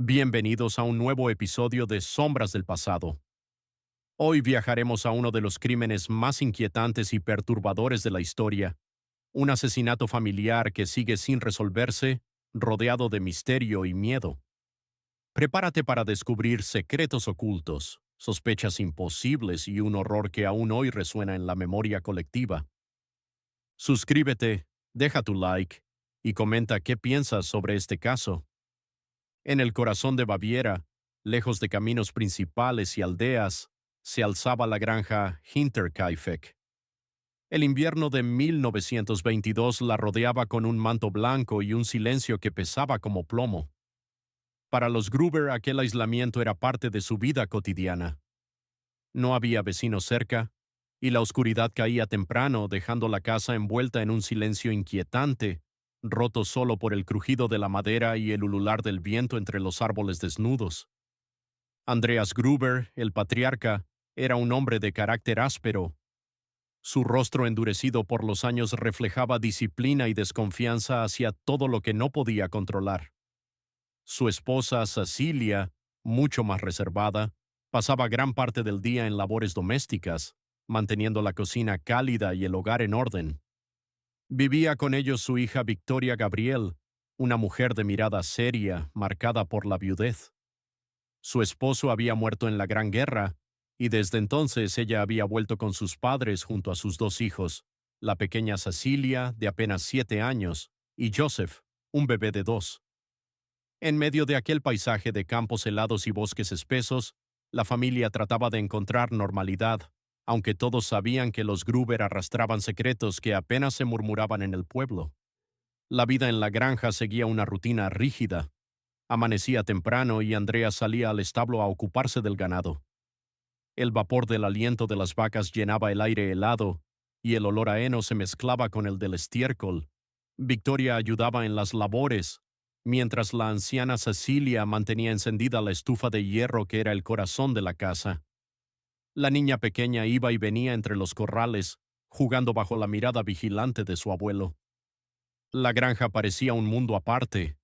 Bienvenidos a un nuevo episodio de Sombras del Pasado. Hoy viajaremos a uno de los crímenes más inquietantes y perturbadores de la historia, un asesinato familiar que sigue sin resolverse, rodeado de misterio y miedo. Prepárate para descubrir secretos ocultos, sospechas imposibles y un horror que aún hoy resuena en la memoria colectiva. Suscríbete, deja tu like y comenta qué piensas sobre este caso. En el corazón de Baviera, lejos de caminos principales y aldeas, se alzaba la granja Hinterkaifeck. El invierno de 1922 la rodeaba con un manto blanco y un silencio que pesaba como plomo. Para los Gruber aquel aislamiento era parte de su vida cotidiana. No había vecinos cerca, y la oscuridad caía temprano, dejando la casa envuelta en un silencio inquietante, roto solo por el crujido de la madera y el ulular del viento entre los árboles desnudos. Andreas Gruber, el patriarca, era un hombre de carácter áspero. Su rostro endurecido por los años reflejaba disciplina y desconfianza hacia todo lo que no podía controlar. Su esposa, Cecilia, mucho más reservada, pasaba gran parte del día en labores domésticas, manteniendo la cocina cálida y el hogar en orden. Vivía con ellos su hija Victoria Gabriel, una mujer de mirada seria, marcada por la viudez. Su esposo había muerto en la Gran Guerra, y desde entonces ella había vuelto con sus padres junto a sus dos hijos, la pequeña Cecilia, de apenas 7 años, y Joseph, un bebé de 2. En medio de aquel paisaje de campos helados y bosques espesos, la familia trataba de encontrar normalidad, aunque todos sabían que los Gruber arrastraban secretos que apenas se murmuraban en el pueblo. La vida en la granja seguía una rutina rígida. Amanecía temprano y Andrea salía al establo a ocuparse del ganado. El vapor del aliento de las vacas llenaba el aire helado, y el olor a heno se mezclaba con el del estiércol. Victoria ayudaba en las labores, mientras la anciana Cecilia mantenía encendida la estufa de hierro que era el corazón de la casa. La niña pequeña iba y venía entre los corrales, jugando bajo la mirada vigilante de su abuelo. La granja parecía un mundo aparte.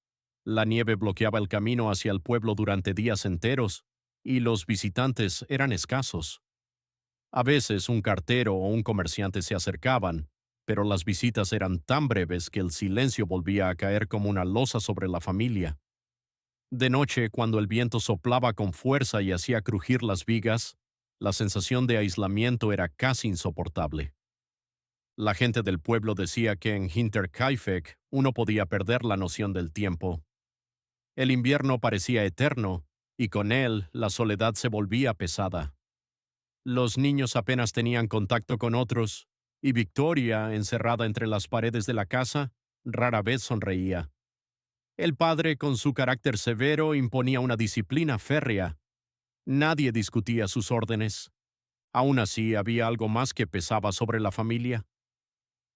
La nieve bloqueaba el camino hacia el pueblo durante días enteros, y los visitantes eran escasos. A veces un cartero o un comerciante se acercaban, pero las visitas eran tan breves que el silencio volvía a caer como una losa sobre la familia. De noche, cuando el viento soplaba con fuerza y hacía crujir las vigas, la sensación de aislamiento era casi insoportable. La gente del pueblo decía que en Hinterkaifeck uno podía perder la noción del tiempo. El invierno parecía eterno, y con él la soledad se volvía pesada. Los niños apenas tenían contacto con otros, y Victoria, encerrada entre las paredes de la casa, rara vez sonreía. El padre, con su carácter severo, imponía una disciplina férrea. Nadie discutía sus órdenes. Aún así, había algo más que pesaba sobre la familia.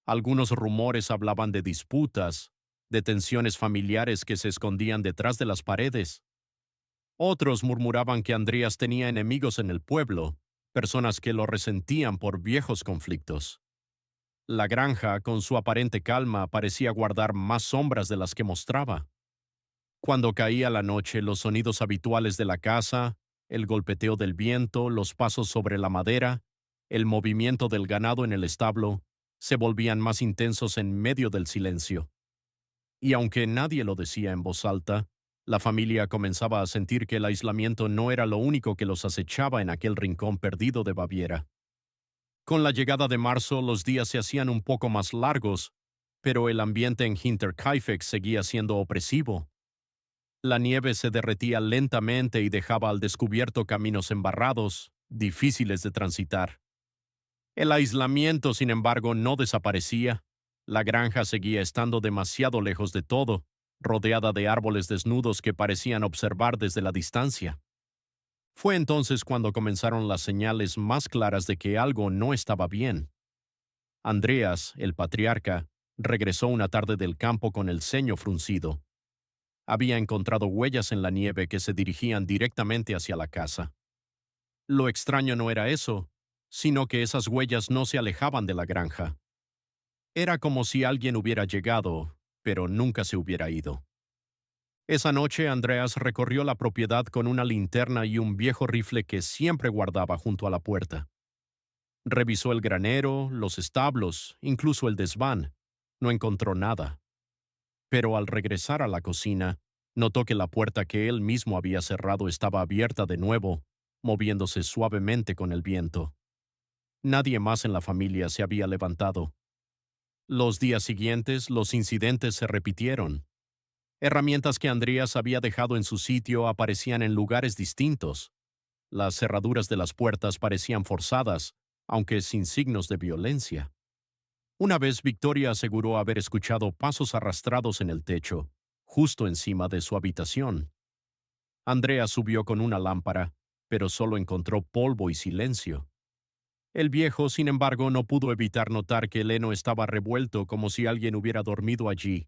Algunos rumores hablaban de disputas, de tensiones familiares que se escondían detrás de las paredes. Otros murmuraban que Andreas tenía enemigos en el pueblo, personas que lo resentían por viejos conflictos. La granja, con su aparente calma, parecía guardar más sombras de las que mostraba. Cuando caía la noche, los sonidos habituales de la casa, el golpeteo del viento, los pasos sobre la madera, el movimiento del ganado en el establo, se volvían más intensos en medio del silencio. Y aunque nadie lo decía en voz alta, la familia comenzaba a sentir que el aislamiento no era lo único que los acechaba en aquel rincón perdido de Baviera. Con la llegada de marzo, los días se hacían un poco más largos, pero el ambiente en Hinterkaifeck seguía siendo opresivo. La nieve se derretía lentamente y dejaba al descubierto caminos embarrados, difíciles de transitar. El aislamiento, sin embargo, no desaparecía. La granja seguía estando demasiado lejos de todo, rodeada de árboles desnudos que parecían observar desde la distancia. Fue entonces cuando comenzaron las señales más claras de que algo no estaba bien. Andreas, el patriarca, regresó una tarde del campo con el ceño fruncido. Había encontrado huellas en la nieve que se dirigían directamente hacia la casa. Lo extraño no era eso, sino que esas huellas no se alejaban de la granja. Era como si alguien hubiera llegado, pero nunca se hubiera ido. Esa noche Andreas recorrió la propiedad con una linterna y un viejo rifle que siempre guardaba junto a la puerta. Revisó el granero, los establos, incluso el desván. No encontró nada. Pero al regresar a la cocina, notó que la puerta que él mismo había cerrado estaba abierta de nuevo, moviéndose suavemente con el viento. Nadie más en la familia se había levantado. Los días siguientes, los incidentes se repitieron. Herramientas que Andreas había dejado en su sitio aparecían en lugares distintos. Las cerraduras de las puertas parecían forzadas, aunque sin signos de violencia. Una vez Victoria aseguró haber escuchado pasos arrastrados en el techo, justo encima de su habitación. Andrea subió con una lámpara, pero solo encontró polvo y silencio. El viejo, sin embargo, no pudo evitar notar que el heno estaba revuelto como si alguien hubiera dormido allí.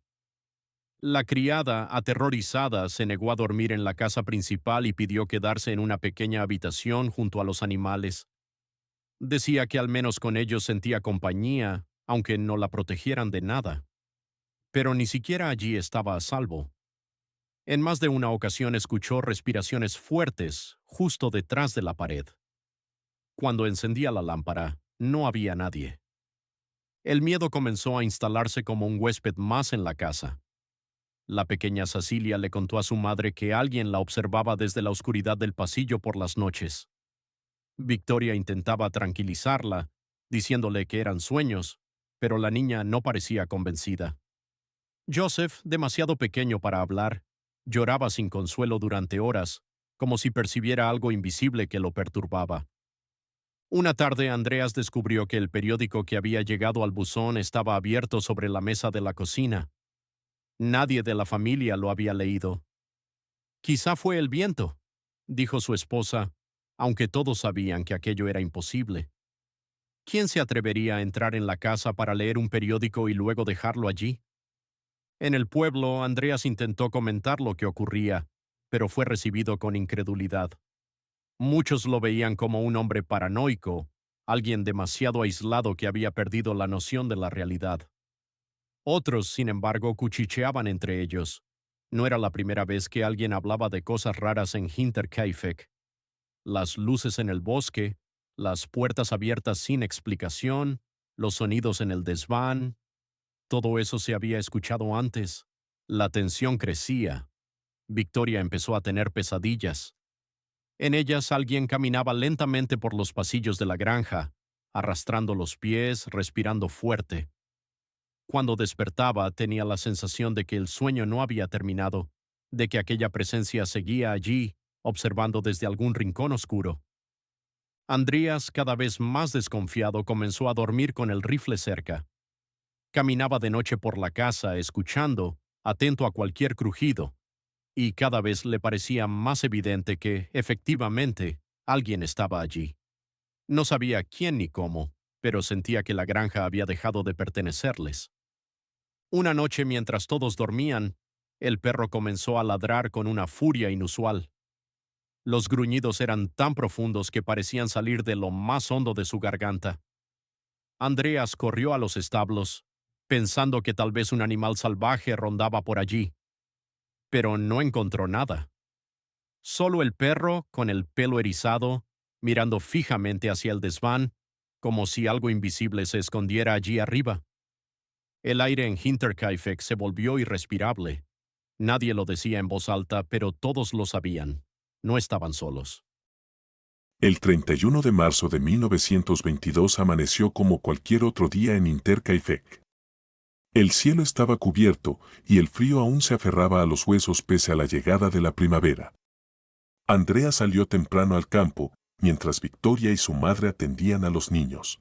La criada, aterrorizada, se negó a dormir en la casa principal y pidió quedarse en una pequeña habitación junto a los animales. Decía que al menos con ellos sentía compañía, aunque no la protegieran de nada. Pero ni siquiera allí estaba a salvo. En más de una ocasión escuchó respiraciones fuertes justo detrás de la pared. Cuando encendía la lámpara, no había nadie. El miedo comenzó a instalarse como un huésped más en la casa. La pequeña Cecilia le contó a su madre que alguien la observaba desde la oscuridad del pasillo por las noches. Victoria intentaba tranquilizarla, diciéndole que eran sueños, pero la niña no parecía convencida. Joseph, demasiado pequeño para hablar, lloraba sin consuelo durante horas, como si percibiera algo invisible que lo perturbaba. Una tarde, Andreas descubrió que el periódico que había llegado al buzón estaba abierto sobre la mesa de la cocina. Nadie de la familia lo había leído. Quizá fue el viento, dijo su esposa, aunque todos sabían que aquello era imposible. ¿Quién se atrevería a entrar en la casa para leer un periódico y luego dejarlo allí? En el pueblo, Andreas intentó comentar lo que ocurría, pero fue recibido con incredulidad. Muchos lo veían como un hombre paranoico, alguien demasiado aislado que había perdido la noción de la realidad. Otros, sin embargo, cuchicheaban entre ellos. No era la primera vez que alguien hablaba de cosas raras en Hinterkaifeck. Las luces en el bosque, las puertas abiertas sin explicación, los sonidos en el desván. Todo eso se había escuchado antes. La tensión crecía. Victoria empezó a tener pesadillas. En ellas alguien caminaba lentamente por los pasillos de la granja, arrastrando los pies, respirando fuerte. Cuando despertaba tenía la sensación de que el sueño no había terminado, de que aquella presencia seguía allí, observando desde algún rincón oscuro. Andreas, cada vez más desconfiado, comenzó a dormir con el rifle cerca. Caminaba de noche por la casa, escuchando, atento a cualquier crujido, y cada vez le parecía más evidente que, efectivamente, alguien estaba allí. No sabía quién ni cómo, pero sentía que la granja había dejado de pertenecerles. Una noche, mientras todos dormían, el perro comenzó a ladrar con una furia inusual. Los gruñidos eran tan profundos que parecían salir de lo más hondo de su garganta. Andreas corrió a los establos, pensando que tal vez un animal salvaje rondaba por allí, pero no encontró nada. Solo el perro, con el pelo erizado, mirando fijamente hacia el desván, como si algo invisible se escondiera allí arriba. El aire en Hinterkaifeck se volvió irrespirable. Nadie lo decía en voz alta, pero todos lo sabían. No estaban solos. El 31 de marzo de 1922 amaneció como cualquier otro día en Hinterkaifeck. El cielo estaba cubierto y el frío aún se aferraba a los huesos pese a la llegada de la primavera. Andrea salió temprano al campo, mientras Victoria y su madre atendían a los niños.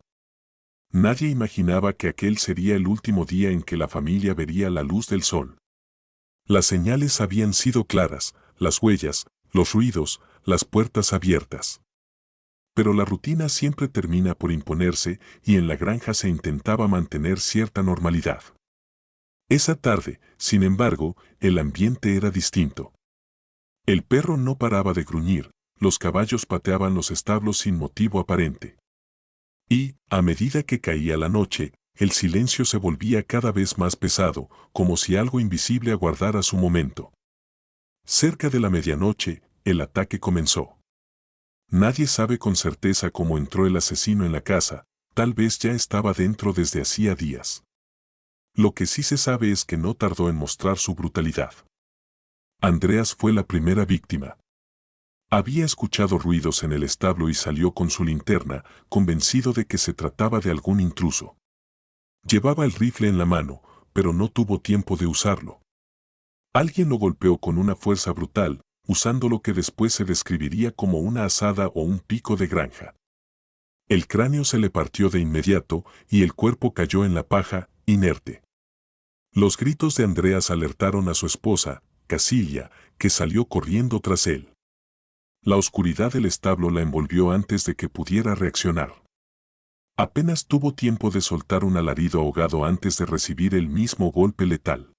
Nadie imaginaba que aquel sería el último día en que la familia vería la luz del sol. Las señales habían sido claras, las huellas, los ruidos, las puertas abiertas. Pero la rutina siempre termina por imponerse y en la granja se intentaba mantener cierta normalidad. Esa tarde, sin embargo, el ambiente era distinto. El perro no paraba de gruñir, los caballos pateaban los establos sin motivo aparente. Y, a medida que caía la noche, el silencio se volvía cada vez más pesado, como si algo invisible aguardara su momento. Cerca de la medianoche, el ataque comenzó. Nadie sabe con certeza cómo entró el asesino en la casa, tal vez ya estaba dentro desde hacía días. Lo que sí se sabe es que no tardó en mostrar su brutalidad. Andreas fue la primera víctima. Había escuchado ruidos en el establo y salió con su linterna, convencido de que se trataba de algún intruso. Llevaba el rifle en la mano, pero no tuvo tiempo de usarlo. Alguien lo golpeó con una fuerza brutal, usando lo que después se describiría como una azada o un pico de granja. El cráneo se le partió de inmediato y el cuerpo cayó en la paja, inerte. Los gritos de Andreas alertaron a su esposa, Casilia, que salió corriendo tras él. La oscuridad del establo la envolvió antes de que pudiera reaccionar. Apenas tuvo tiempo de soltar un alarido ahogado antes de recibir el mismo golpe letal.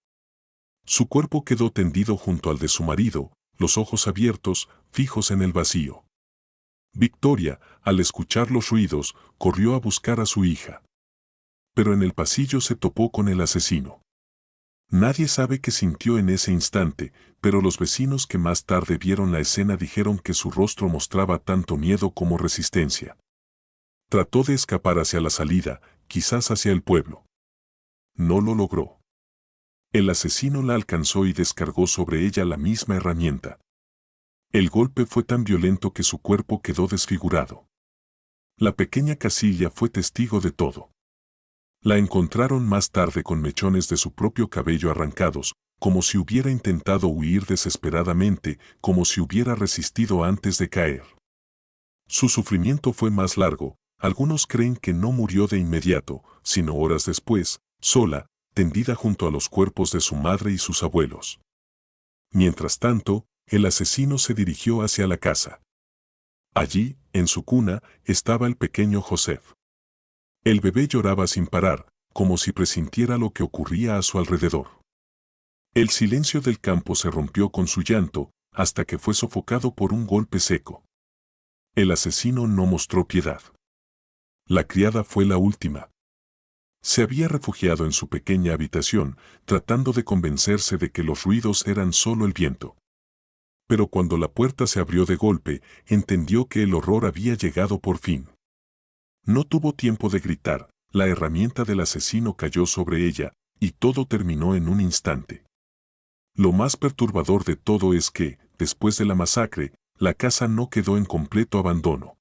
Su cuerpo quedó tendido junto al de su marido, los ojos abiertos, fijos en el vacío. Victoria, al escuchar los ruidos, corrió a buscar a su hija. Pero en el pasillo se topó con el asesino. Nadie sabe qué sintió en ese instante, pero los vecinos que más tarde vieron la escena dijeron que su rostro mostraba tanto miedo como resistencia. Trató de escapar hacia la salida, quizás hacia el pueblo. No lo logró. El asesino la alcanzó y descargó sobre ella la misma herramienta. El golpe fue tan violento que su cuerpo quedó desfigurado. La pequeña Casilia fue testigo de todo. La encontraron más tarde con mechones de su propio cabello arrancados, como si hubiera intentado huir desesperadamente, como si hubiera resistido antes de caer. Su sufrimiento fue más largo, algunos creen que no murió de inmediato, sino horas después, sola, tendida junto a los cuerpos de su madre y sus abuelos. Mientras tanto, el asesino se dirigió hacia la casa. Allí, en su cuna, estaba el pequeño Joseph. El bebé lloraba sin parar, como si presintiera lo que ocurría a su alrededor. El silencio del campo se rompió con su llanto, hasta que fue sofocado por un golpe seco. El asesino no mostró piedad. La criada fue la última. Se había refugiado en su pequeña habitación, tratando de convencerse de que los ruidos eran solo el viento. Pero cuando la puerta se abrió de golpe, entendió que el horror había llegado por fin. No tuvo tiempo de gritar, la herramienta del asesino cayó sobre ella, y todo terminó en un instante. Lo más perturbador de todo es que, después de la masacre, la casa no quedó en completo abandono.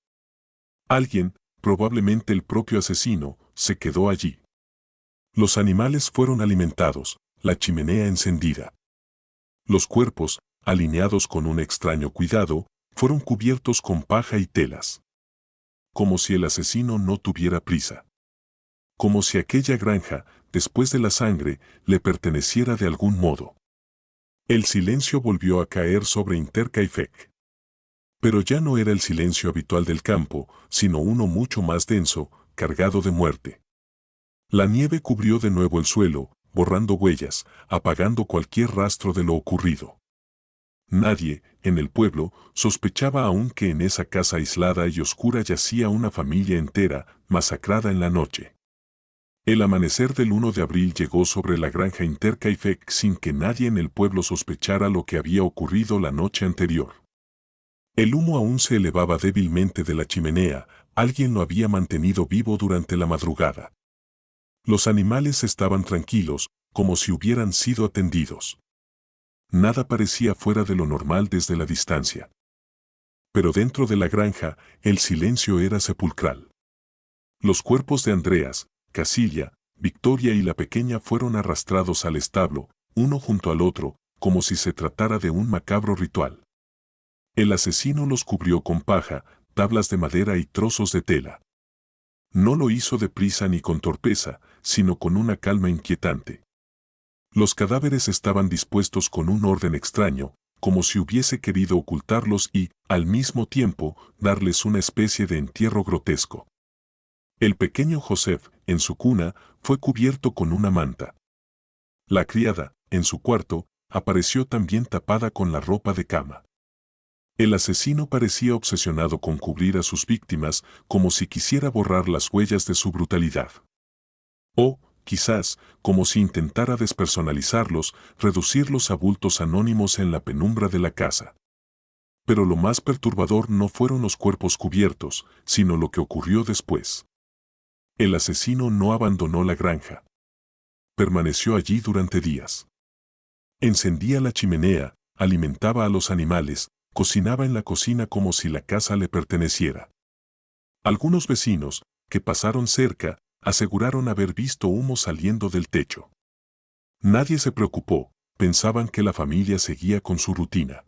Alguien, probablemente el propio asesino, se quedó allí. Los animales fueron alimentados, la chimenea encendida. Los cuerpos, alineados con un extraño cuidado, fueron cubiertos con paja y telas. Como si el asesino no tuviera prisa. Como si aquella granja, después de la sangre, le perteneciera de algún modo. El silencio volvió a caer sobre Intercaifec. Pero ya no era el silencio habitual del campo, sino uno mucho más denso, cargado de muerte. La nieve cubrió de nuevo el suelo, borrando huellas, apagando cualquier rastro de lo ocurrido. Nadie, en el pueblo, sospechaba aún que en esa casa aislada y oscura yacía una familia entera, masacrada en la noche. El amanecer del 1 de abril llegó sobre la granja Intercaifec sin que nadie en el pueblo sospechara lo que había ocurrido la noche anterior. El humo aún se elevaba débilmente de la chimenea, alguien lo había mantenido vivo durante la madrugada. Los animales estaban tranquilos, como si hubieran sido atendidos. Nada parecía fuera de lo normal desde la distancia. Pero dentro de la granja, el silencio era sepulcral. Los cuerpos de Andreas, Casilia, Victoria y la pequeña fueron arrastrados al establo, uno junto al otro, como si se tratara de un macabro ritual. El asesino los cubrió con paja, tablas de madera y trozos de tela. No lo hizo deprisa ni con torpeza, sino con una calma inquietante. Los cadáveres estaban dispuestos con un orden extraño, como si hubiese querido ocultarlos y, al mismo tiempo, darles una especie de entierro grotesco. El pequeño Joseph, en su cuna, fue cubierto con una manta. La criada, en su cuarto, apareció también tapada con la ropa de cama. El asesino parecía obsesionado con cubrir a sus víctimas, como si quisiera borrar las huellas de su brutalidad. O, quizás, como si intentara despersonalizarlos, reducirlos a bultos anónimos en la penumbra de la casa. Pero lo más perturbador no fueron los cuerpos cubiertos, sino lo que ocurrió después. El asesino no abandonó la granja. Permaneció allí durante días. Encendía la chimenea, alimentaba a los animales, cocinaba en la cocina como si la casa le perteneciera. Algunos vecinos, que pasaron cerca, aseguraron haber visto humo saliendo del techo. Nadie se preocupó, pensaban que la familia seguía con su rutina.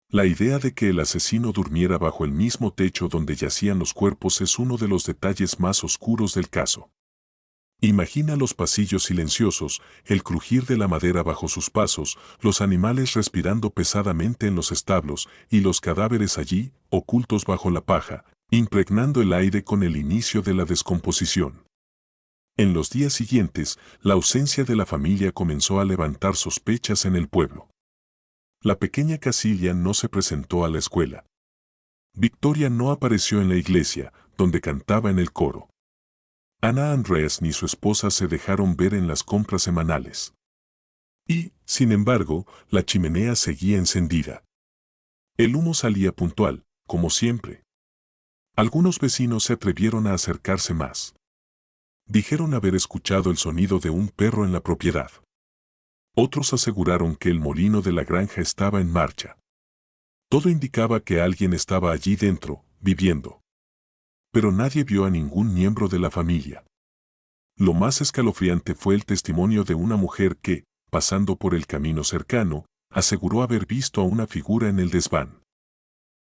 La idea de que el asesino durmiera bajo el mismo techo donde yacían los cuerpos es uno de los detalles más oscuros del caso. Imagina los pasillos silenciosos, el crujir de la madera bajo sus pasos, los animales respirando pesadamente en los establos y los cadáveres allí, ocultos bajo la paja, impregnando el aire con el inicio de la descomposición. En los días siguientes, la ausencia de la familia comenzó a levantar sospechas en el pueblo. La pequeña Casilia no se presentó a la escuela. Victoria no apareció en la iglesia, donde cantaba en el coro. Ana Andrés ni su esposa se dejaron ver en las compras semanales. Y, sin embargo, la chimenea seguía encendida. El humo salía puntual, como siempre. Algunos vecinos se atrevieron a acercarse más. Dijeron haber escuchado el sonido de un perro en la propiedad. Otros aseguraron que el molino de la granja estaba en marcha. Todo indicaba que alguien estaba allí dentro, viviendo. Pero nadie vio a ningún miembro de la familia. Lo más escalofriante fue el testimonio de una mujer que, pasando por el camino cercano, aseguró haber visto a una figura en el desván.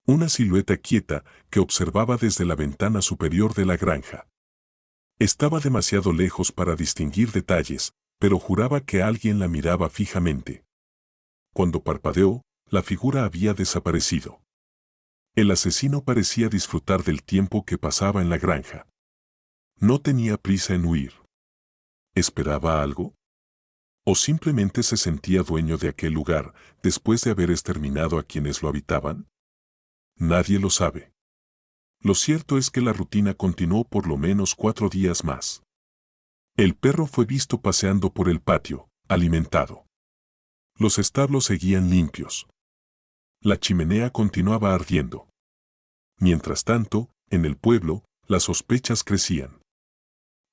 Una silueta quieta que observaba desde la ventana superior de la granja. Estaba demasiado lejos para distinguir detalles, pero juraba que alguien la miraba fijamente. Cuando parpadeó, la figura había desaparecido. El asesino parecía disfrutar del tiempo que pasaba en la granja. No tenía prisa en huir. ¿Esperaba algo? ¿O simplemente se sentía dueño de aquel lugar después de haber exterminado a quienes lo habitaban? Nadie lo sabe. Lo cierto es que la rutina continuó por lo menos 4 días más. El perro fue visto paseando por el patio, alimentado. Los establos seguían limpios. La chimenea continuaba ardiendo. Mientras tanto, en el pueblo, las sospechas crecían.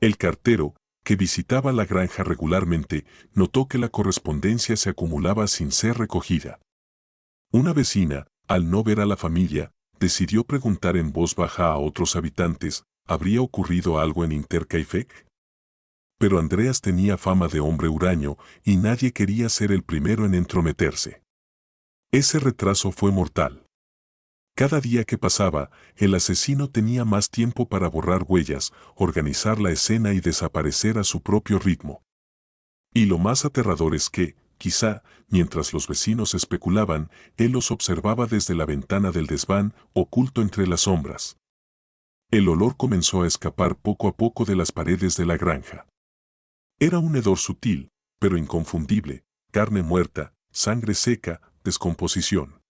El cartero, que visitaba la granja regularmente, notó que la correspondencia se acumulaba sin ser recogida. Una vecina, al no ver a la familia, decidió preguntar en voz baja a otros habitantes, ¿habría ocurrido algo en Intercaifec? Pero Andreas tenía fama de hombre huraño y nadie quería ser el primero en entrometerse. Ese retraso fue mortal. Cada día que pasaba, el asesino tenía más tiempo para borrar huellas, organizar la escena y desaparecer a su propio ritmo. Y lo más aterrador es que, quizá, mientras los vecinos especulaban, él los observaba desde la ventana del desván, oculto entre las sombras. El olor comenzó a escapar poco a poco de las paredes de la granja. Era un hedor sutil, pero inconfundible, carne muerta, sangre seca, descomposición.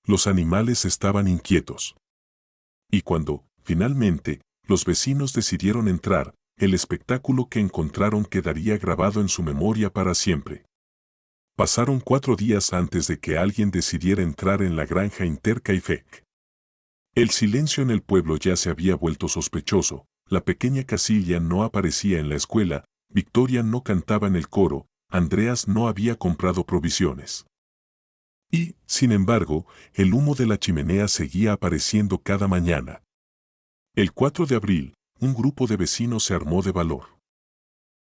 Los animales estaban inquietos. Y cuando, finalmente, los vecinos decidieron entrar, el espectáculo que encontraron quedaría grabado en su memoria para siempre. Pasaron 4 días antes de que alguien decidiera entrar en la granja Intercaifec. El silencio en el pueblo ya se había vuelto sospechoso, la pequeña Casilia no aparecía en la escuela, Victoria no cantaba en el coro, Andreas no había comprado provisiones. Y, sin embargo, el humo de la chimenea seguía apareciendo cada mañana. El 4 de abril, un grupo de vecinos se armó de valor.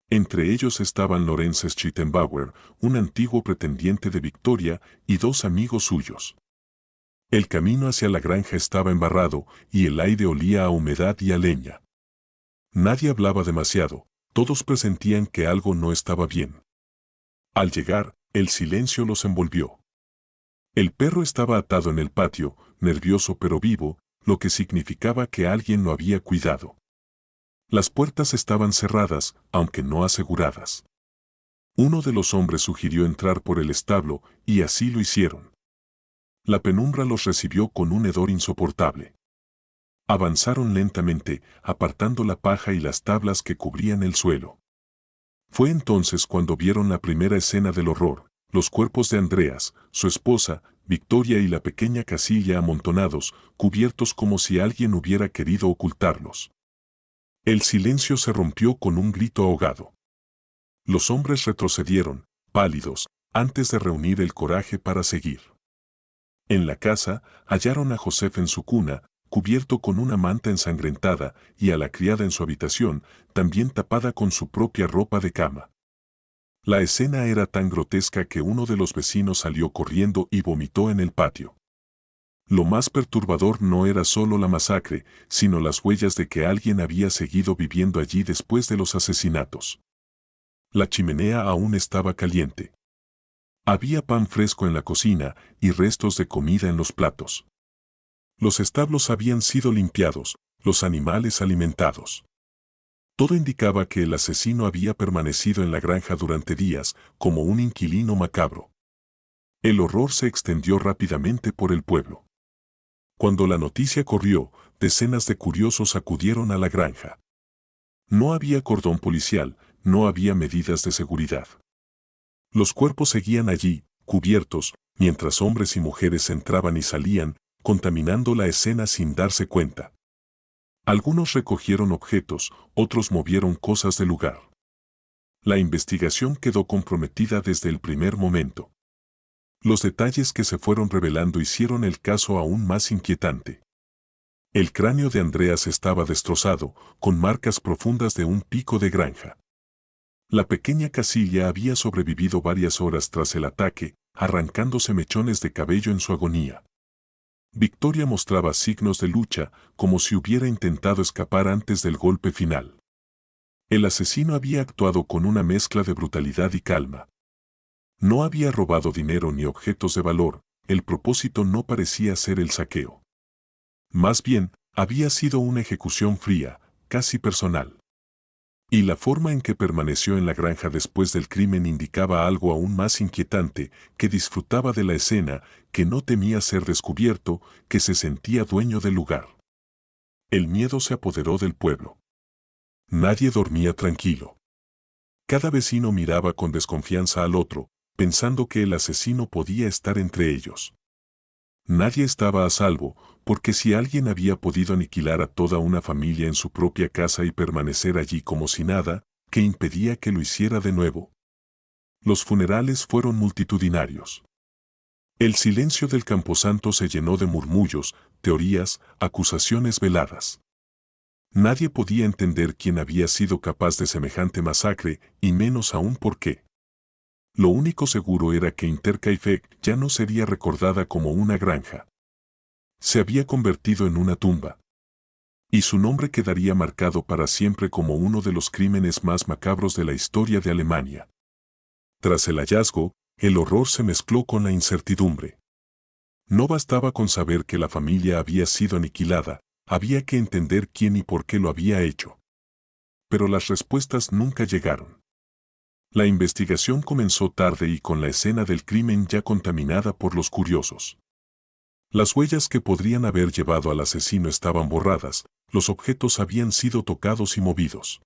Entre ellos estaban Lorenz Schittenbauer, un antiguo pretendiente de Victoria, y 2 amigos suyos. El camino hacia la granja estaba embarrado y el aire olía a humedad y a leña. Nadie hablaba demasiado, todos presentían que algo no estaba bien. Al llegar, el silencio los envolvió. El perro estaba atado en el patio, nervioso pero vivo, lo que significaba que alguien lo había cuidado. Las puertas estaban cerradas, aunque no aseguradas. Uno de los hombres sugirió entrar por el establo, y así lo hicieron. La penumbra los recibió con un hedor insoportable. Avanzaron lentamente, apartando la paja y las tablas que cubrían el suelo. Fue entonces cuando vieron la primera escena del horror, los cuerpos de Andreas, su esposa, Victoria y la pequeña Casilla amontonados, cubiertos como si alguien hubiera querido ocultarlos. El silencio se rompió con un grito ahogado. Los hombres retrocedieron, pálidos, antes de reunir el coraje para seguir. En la casa, hallaron a Joseph en su cuna, cubierto con una manta ensangrentada, y a la criada en su habitación, también tapada con su propia ropa de cama. La escena era tan grotesca que uno de los vecinos salió corriendo y vomitó en el patio. Lo más perturbador no era solo la masacre, sino las huellas de que alguien había seguido viviendo allí después de los asesinatos. La chimenea aún estaba caliente. Había pan fresco en la cocina y restos de comida en los platos. Los establos habían sido limpiados, los animales alimentados. Todo indicaba que el asesino había permanecido en la granja durante días, como un inquilino macabro. El horror se extendió rápidamente por el pueblo. Cuando la noticia corrió, decenas de curiosos acudieron a la granja. No había cordón policial, no había medidas de seguridad. Los cuerpos seguían allí, cubiertos, mientras hombres y mujeres entraban y salían, contaminando la escena sin darse cuenta. Algunos recogieron objetos, otros movieron cosas del lugar. La investigación quedó comprometida desde el primer momento. Los detalles que se fueron revelando hicieron el caso aún más inquietante. El cráneo de Andreas estaba destrozado, con marcas profundas de un pico de granja. La pequeña Casilla había sobrevivido varias horas tras el ataque, arrancándose mechones de cabello en su agonía. Victoria mostraba signos de lucha, como si hubiera intentado escapar antes del golpe final. El asesino había actuado con una mezcla de brutalidad y calma. No había robado dinero ni objetos de valor, el propósito no parecía ser el saqueo. Más bien, había sido una ejecución fría, casi personal. Y la forma en que permaneció en la granja después del crimen indicaba algo aún más inquietante, que disfrutaba de la escena, que no temía ser descubierto, que se sentía dueño del lugar. El miedo se apoderó del pueblo. Nadie dormía tranquilo. Cada vecino miraba con desconfianza al otro, pensando que el asesino podía estar entre ellos. Nadie estaba a salvo, porque si alguien había podido aniquilar a toda una familia en su propia casa y permanecer allí como si nada, ¿qué impedía que lo hiciera de nuevo? Los funerales fueron multitudinarios. El silencio del camposanto se llenó de murmullos, teorías, acusaciones veladas. Nadie podía entender quién había sido capaz de semejante masacre, y menos aún por qué. Lo único seguro era que Intercaifec ya no sería recordada como una granja. Se había convertido en una tumba. Y su nombre quedaría marcado para siempre como uno de los crímenes más macabros de la historia de Alemania. Tras el hallazgo, el horror se mezcló con la incertidumbre. No bastaba con saber que la familia había sido aniquilada, había que entender quién y por qué lo había hecho. Pero las respuestas nunca llegaron. La investigación comenzó tarde y con la escena del crimen ya contaminada por los curiosos. Las huellas que podrían haber llevado al asesino estaban borradas, los objetos habían sido tocados y movidos.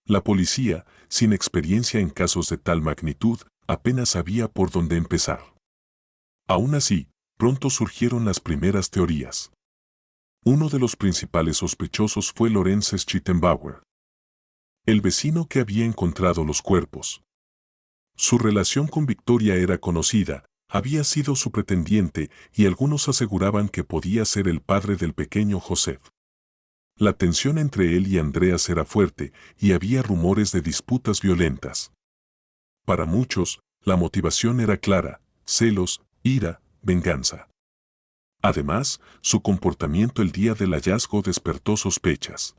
La policía, sin experiencia en casos de tal magnitud, apenas sabía por dónde empezar. Aún así, pronto surgieron las primeras teorías. Uno de los principales sospechosos fue Lorenz Schittenbauer, el vecino que había encontrado los cuerpos. Su relación con Victoria era conocida, había sido su pretendiente y algunos aseguraban que podía ser el padre del pequeño Joseph. La tensión entre él y Andreas era fuerte y había rumores de disputas violentas. Para muchos, la motivación era clara: celos, ira, venganza. Además, su comportamiento el día del hallazgo despertó sospechas.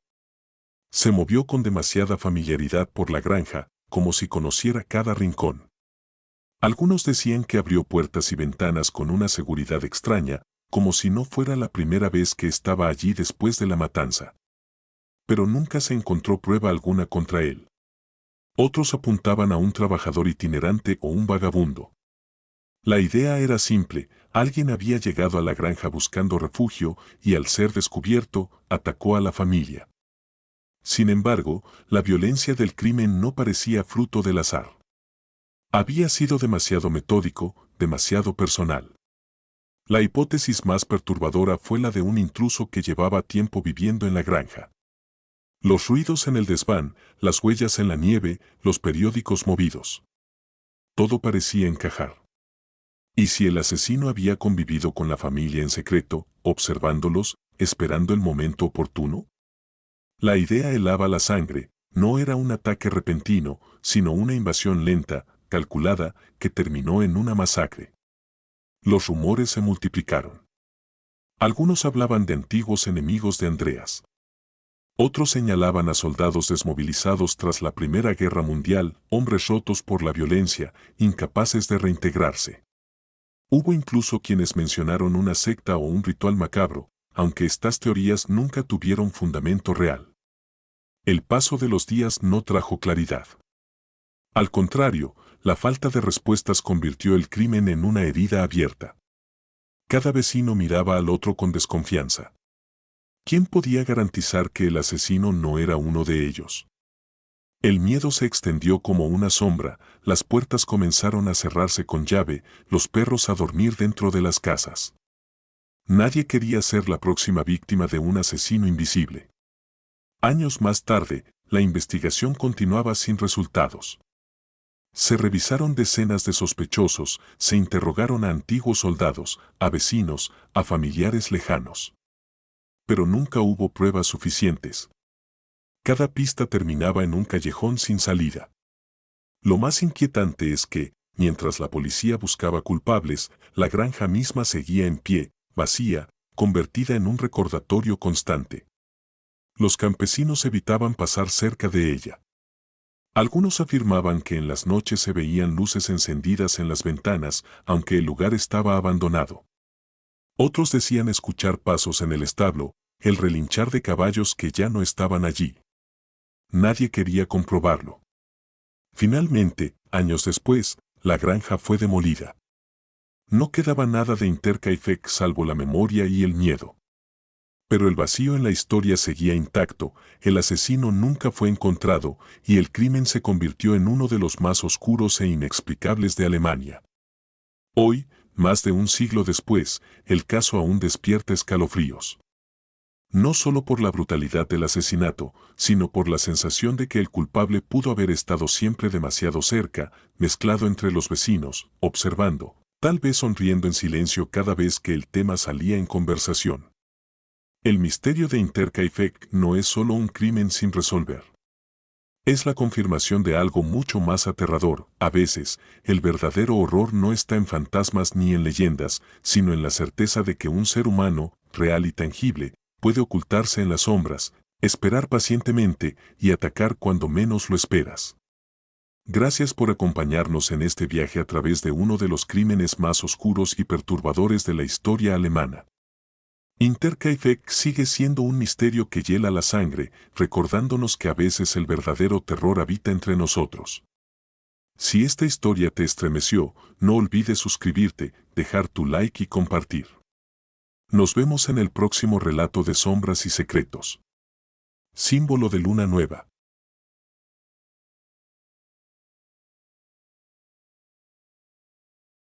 Se movió con demasiada familiaridad por la granja, como si conociera cada rincón. Algunos decían que abrió puertas y ventanas con una seguridad extraña, como si no fuera la primera vez que estaba allí después de la matanza. Pero nunca se encontró prueba alguna contra él. Otros apuntaban a un trabajador itinerante o un vagabundo. La idea era simple: alguien había llegado a la granja buscando refugio y al ser descubierto, atacó a la familia. Sin embargo, la violencia del crimen no parecía fruto del azar. Había sido demasiado metódico, demasiado personal. La hipótesis más perturbadora fue la de un intruso que llevaba tiempo viviendo en la granja. Los ruidos en el desván, las huellas en la nieve, los periódicos movidos. Todo parecía encajar. ¿Y si el asesino había convivido con la familia en secreto, observándolos, esperando el momento oportuno? La idea helaba la sangre, no era un ataque repentino, sino una invasión lenta, calculada, que terminó en una masacre. Los rumores se multiplicaron. Algunos hablaban de antiguos enemigos de Andreas. Otros señalaban a soldados desmovilizados tras la Primera Guerra Mundial, hombres rotos por la violencia, incapaces de reintegrarse. Hubo incluso quienes mencionaron una secta o un ritual macabro, aunque estas teorías nunca tuvieron fundamento real. El paso de los días no trajo claridad. Al contrario, la falta de respuestas convirtió el crimen en una herida abierta. Cada vecino miraba al otro con desconfianza. ¿Quién podía garantizar que el asesino no era uno de ellos? El miedo se extendió como una sombra, las puertas comenzaron a cerrarse con llave, los perros a dormir dentro de las casas. Nadie quería ser la próxima víctima de un asesino invisible. Años más tarde, la investigación continuaba sin resultados. Se revisaron decenas de sospechosos, se interrogaron a antiguos soldados, a vecinos, a familiares lejanos. Pero nunca hubo pruebas suficientes. Cada pista terminaba en un callejón sin salida. Lo más inquietante es que, mientras la policía buscaba culpables, la granja misma seguía en pie, vacía, convertida en un recordatorio constante. Los campesinos evitaban pasar cerca de ella. Algunos afirmaban que en las noches se veían luces encendidas en las ventanas, aunque el lugar estaba abandonado. Otros decían escuchar pasos en el establo, el relinchar de caballos que ya no estaban allí. Nadie quería comprobarlo. Finalmente, años después, la granja fue demolida. No quedaba nada de Intercaifeck salvo la memoria y el miedo. Pero el vacío en la historia seguía intacto, el asesino nunca fue encontrado y el crimen se convirtió en uno de los más oscuros e inexplicables de Alemania. Hoy, más de un siglo después, el caso aún despierta escalofríos. No solo por la brutalidad del asesinato, sino por la sensación de que el culpable pudo haber estado siempre demasiado cerca, mezclado entre los vecinos, observando, tal vez sonriendo en silencio cada vez que el tema salía en conversación. El misterio de Intercaifeck no es solo un crimen sin resolver. Es la confirmación de algo mucho más aterrador. A veces, el verdadero horror no está en fantasmas ni en leyendas, sino en la certeza de que un ser humano, real y tangible, puede ocultarse en las sombras, esperar pacientemente y atacar cuando menos lo esperas. Gracias por acompañarnos en este viaje a través de uno de los crímenes más oscuros y perturbadores de la historia alemana. Intercaifeck sigue siendo un misterio que hiela la sangre, recordándonos que a veces el verdadero terror habita entre nosotros. Si esta historia te estremeció, no olvides suscribirte, dejar tu like y compartir. Nos vemos en el próximo relato de Sombras y Secretos. Símbolo de luna nueva.